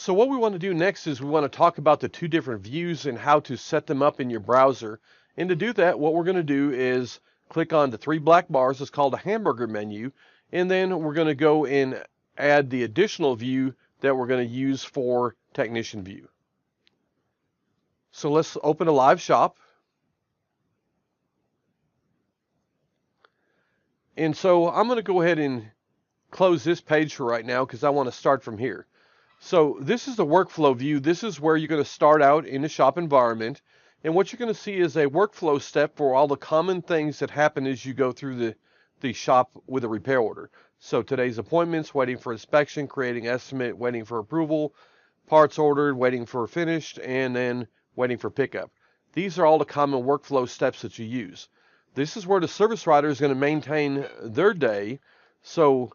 So what we want to do next is we want to talk about the two different views and how to set them up in your browser. And to do that, what we're going to do is click on the three black bars. It's called a hamburger menu. And then we're going to go and add the additional view that we're going to use for technician view. So let's open a live shop. And so I'm going to go ahead and close this page for right now because I want to start from here. So this is the workflow view. This is where you're going to start out in the shop environment. And what you're going to see is a workflow step for all the common things that happen as you go through the shop with a repair order. So today's appointments, waiting for inspection, creating estimate, waiting for approval, parts ordered, waiting for finished, and then waiting for pickup. These are all the common workflow steps that you use. This is where the service writer is going to maintain their day so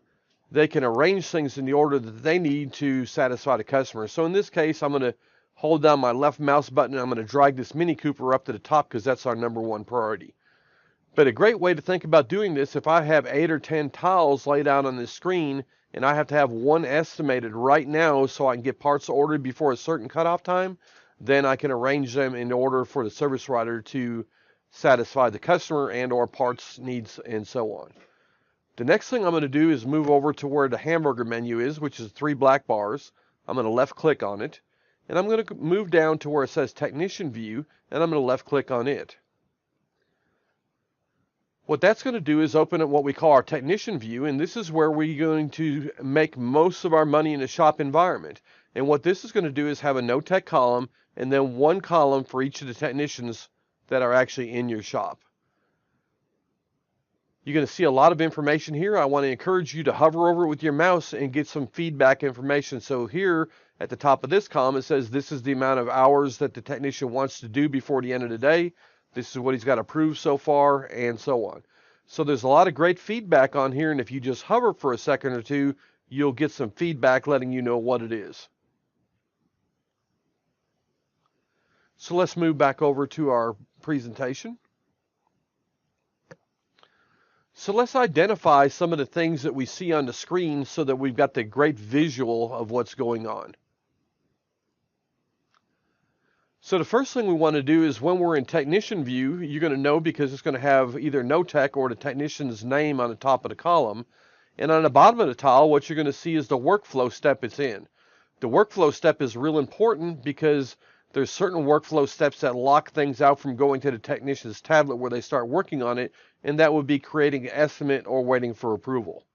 they can arrange things in the order that they need to satisfy the customer. So in this case, I'm going to hold down my left mouse button and I'm going to drag this Mini Cooper up to the top because that's our #1 priority. But a great way to think about doing this, if I have 8 or 10 tiles laid out on this screen and I have to have one estimated right now so I can get parts ordered before a certain cutoff time, then I can arrange them in order for the service writer to satisfy the customer and or parts needs and so on. The next thing I'm going to do is move over to where the hamburger menu is, which is 3 black bars. I'm going to left click on it, and I'm going to move down to where it says technician view, and I'm going to left click on it. What that's going to do is open up what we call our technician view, and this is where we're going to make most of our money in the shop environment. And what this is going to do is have a no tech column and then one column for each of the technicians that are actually in your shop. You're going to see a lot of information here. I want to encourage you to hover over it with your mouse and get some feedback information. So here at the top of this column, it says this is the amount of hours that the technician wants to do before the end of the day. This is what he's got approved so far, and so on. So there's a lot of great feedback on here, and if you just hover for a second or two, you'll get some feedback letting you know what it is. So let's move back over to our presentation. So let's identify some of the things that we see on the screen so that we've got the great visual of what's going on. So the first thing we want to do is when we're in technician view, you're going to know because it's going to have either no tech or the technician's name on the top of the column. And on the bottom of the tile, what you're going to see is the workflow step it's in. The workflow step is real important because there's certain workflow steps that lock things out from going to the technician's tablet where they start working on it, and that would be creating an estimate or waiting for approval.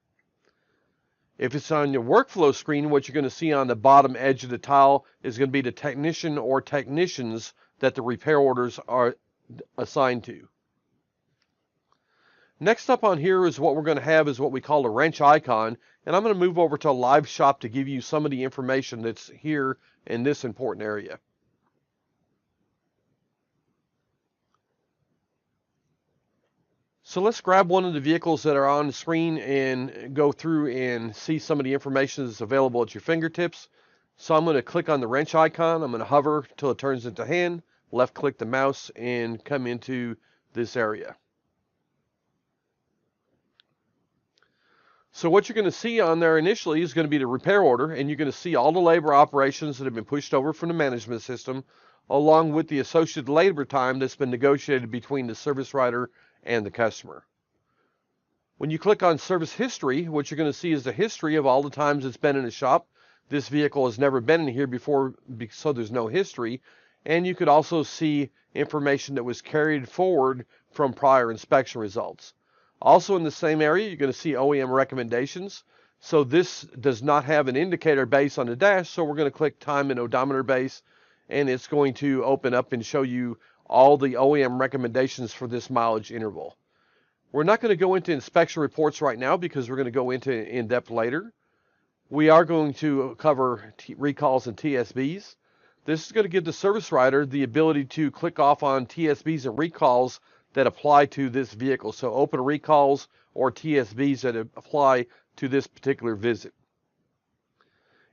If it's on your workflow screen, what you're going to see on the bottom edge of the tile is going to be the technician or technicians that the repair orders are assigned to. Next up on here is what we're going to have is what we call a wrench icon, and I'm going to move over to a live shop to give you some of the information that's here in this important area. So let's grab one of the vehicles that are on the screen and go through and see some of the information that's available at your fingertips. So I'm going to click on the wrench icon. I'm going to hover until it turns into hand, left click the mouse, and come into this area. So what you're going to see on there initially is going to be the repair order, and you're going to see all the labor operations that have been pushed over from the management system, along with the associated labor time that's been negotiated between the service writer and the customer. When you click on service history, what you're going to see is the history of all the times it's been in the shop. This vehicle has never been in here before, so there's no history. And you could also see information that was carried forward from prior inspection results. Also in the same area, you're going to see OEM recommendations. So this does not have an indicator base on the dash, so we're going to click time and odometer base, and it's going to open up and show you all the OEM recommendations for this mileage interval. We're not going to go into inspection reports right now because we're going to go into in-depth later. We are going to cover recalls and TSBs. This is going to give the service writer the ability to click off on TSBs and recalls that apply to this vehicle. So open recalls or TSBs that apply to this particular visit.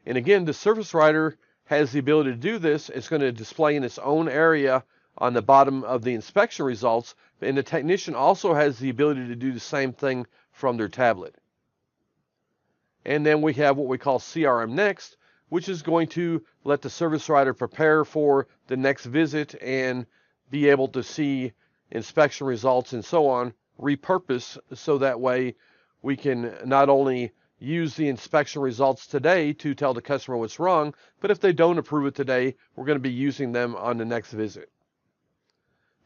And again, the service writer has the ability to do this. It's going to display in its own area on the bottom of the inspection results, and the technician also has the ability to do the same thing from their tablet. And then we have what we call CRM Next, which is going to let the service writer prepare for the next visit and be able to see inspection results and so on repurpose, so that way we can not only use the inspection results today to tell the customer what's wrong, but if they don't approve it today, we're going to be using them on the next visit.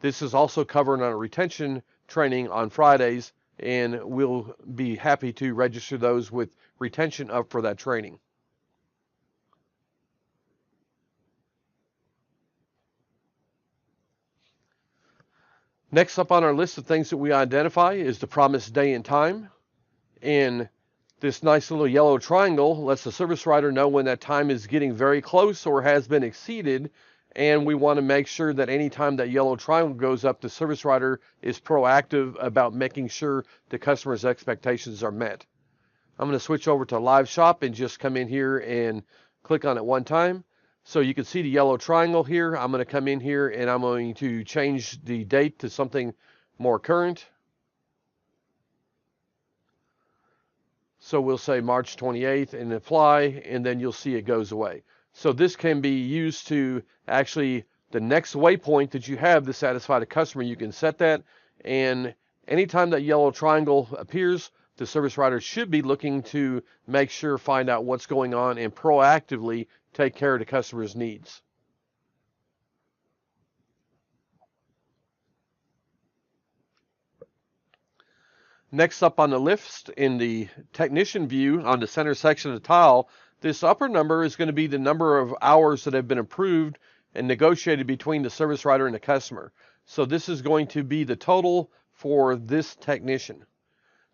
This is also covered on a retention training on Fridays, and we'll be happy to register those with retention up for that training. Next up on our list of things that we identify is the promised day and time. And this nice little yellow triangle lets the service writer know when that time is getting very close or has been exceeded. And we want to make sure that anytime that yellow triangle goes up, the service writer is proactive about making sure the customer's expectations are met. I'm going to switch over to Live Shop and just come in here and click on it one time. So you can see the yellow triangle here. I'm going to come in here and I'm going to change the date to something more current. So we'll say March 28th and apply, and then you'll see it goes away. So this can be used to actually, the next waypoint that you have to satisfy the customer, you can set that, and anytime that yellow triangle appears, the service writer should be looking to make sure, find out what's going on, and proactively take care of the customer's needs. Next up on the list in the technician view on the center section of the tile, this upper number is going to be the number of hours that have been approved and negotiated between the service writer and the customer. So this is going to be the total for this technician.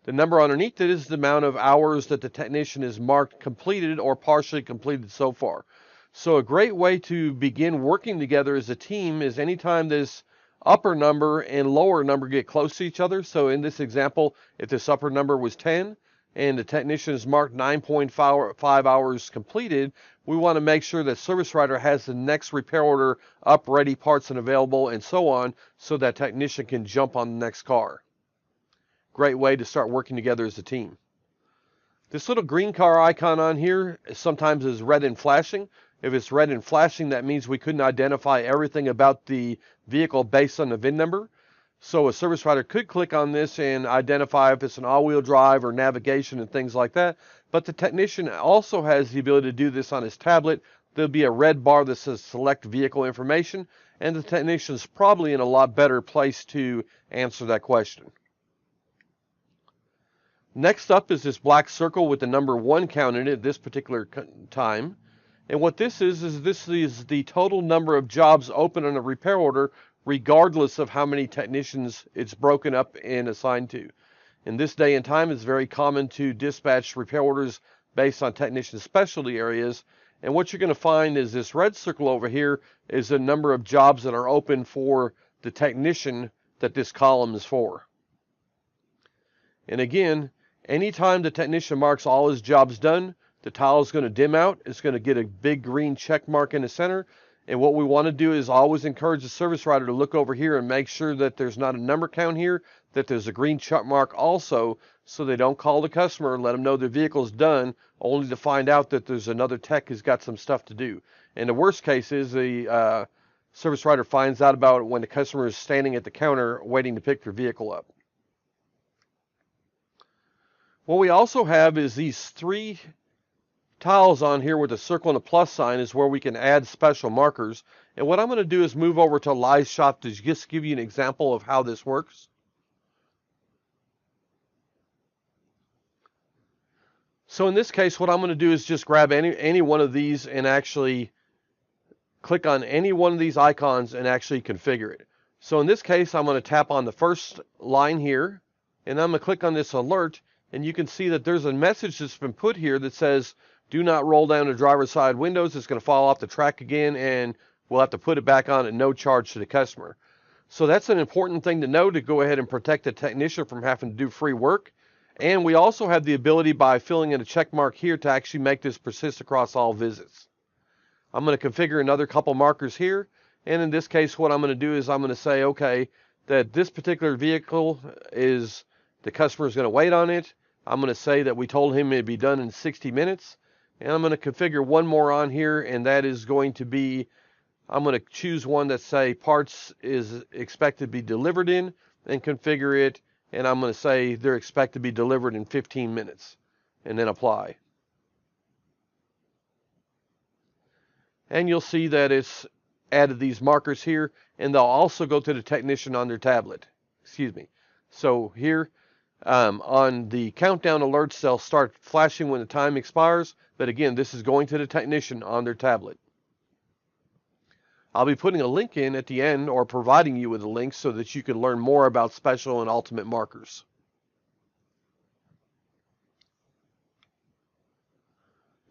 The number underneath it is the amount of hours that the technician is marked completed or partially completed so far. So a great way to begin working together as a team is anytime this upper number and lower number get close to each other. So in this example, if this upper number was 10 and the technician is marked 9.5 hours completed, we want to make sure that service writer has the next repair order up, ready, parts and available, and so on, so that technician can jump on the next car. Great way to start working together as a team. This little green car icon on here sometimes is red and flashing. If it's red and flashing, that means we couldn't identify everything about the vehicle based on the VIN number. So a service writer could click on this and identify if it's an all-wheel drive or navigation and things like that. But the technician also has the ability to do this on his tablet. There'll be a red bar that says select vehicle information, and the technician's probably in a lot better place to answer that question. Next up is this black circle with the number 1 count in it at this particular time. And what this is this is the total number of jobs open on a repair order, regardless of how many technicians it's broken up and assigned to. In this day and time, it's very common to dispatch repair orders based on technician specialty areas. And what you're going to find is this red circle over here is the number of jobs that are open for the technician that this column is for. And again, anytime the technician marks all his jobs done, the tile is going to dim out. It's going to get a big green check mark in the center. And what we want to do is always encourage the service writer to look over here and make sure that there's not a number count here, that there's a green check mark also, so they don't call the customer and let them know their vehicle's done, only to find out that there's another tech who's got some stuff to do. And the worst case is the service writer finds out about it when the customer is standing at the counter waiting to pick their vehicle up. What we also have is these 3 tiles on here with a circle and a plus sign is where we can add special markers. And what I'm going to do is move over to Live Shop to just give you an example of how this works. So in this case, what I'm going to do is just grab any one of these and actually click on any one of these icons and actually configure it. So in this case, I'm going to tap on the first line here, and I'm going to click on this alert, and you can see that there's a message that's been put here that says, do not roll down the driver's side windows. It's going to fall off the track again, and we'll have to put it back on at no charge to the customer. So that's an important thing to know, to go ahead and protect the technician from having to do free work. And we also have the ability, by filling in a check mark here, to actually make this persist across all visits. I'm going to configure another couple markers here. And in this case, what I'm going to do is I'm going to say, okay, that this particular vehicle is, the customer is going to wait on it. I'm going to say that we told him it'd be done in 60 minutes. And I'm going to configure one more on here, and that is going to be, I'm going to choose one that say parts is expected to be delivered in, and configure it, and I'm going to say they're expected to be delivered in 15 minutes, and then apply. And you'll see that it's added these markers here, and they'll also go to the technician on their tablet. Excuse me. So here on the countdown alerts, they'll start flashing when the time expires, but again, this is going to the technician on their tablet. I'll be putting a link in at the end, or providing you with a link so that you can learn more about special and ultimate markers.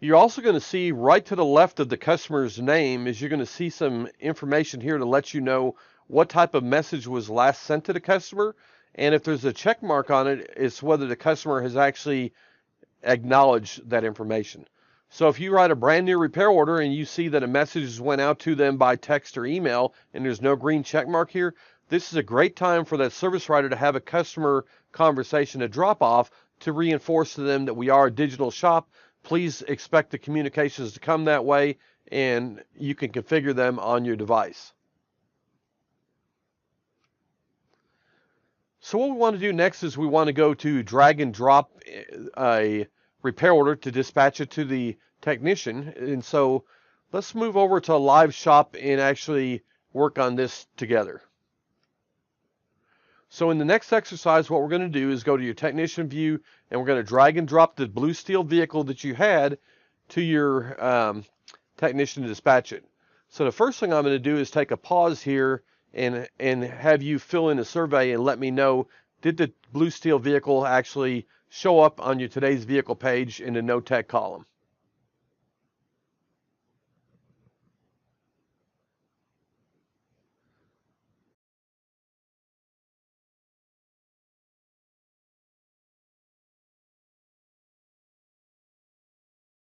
You're also going to see right to the left of the customer's name is you're going to see some information here to let you know what type of message was last sent to the customer. And if there's a check mark on it, it's whether the customer has actually acknowledged that information. So if you write a brand new repair order and you see that a message went out to them by text or email and there's no green check mark here, this is a great time for that service writer to have a customer conversation, a drop off, to reinforce to them that we are a digital shop. Please expect the communications to come that way, and you can configure them on your device. So what we want to do next is we want to go to drag and drop a repair order to dispatch it to the technician. And so let's move over to Live Shop and actually work on this together. So in the next exercise, what we're going to do is go to your technician view, and we're going to drag and drop the blue steel vehicle that you had to your technician to dispatch it. So the first thing I'm going to do is take a pause here and have you fill in a survey and let me know, did the blue steel vehicle actually show up on your today's vehicle page in the no tech column?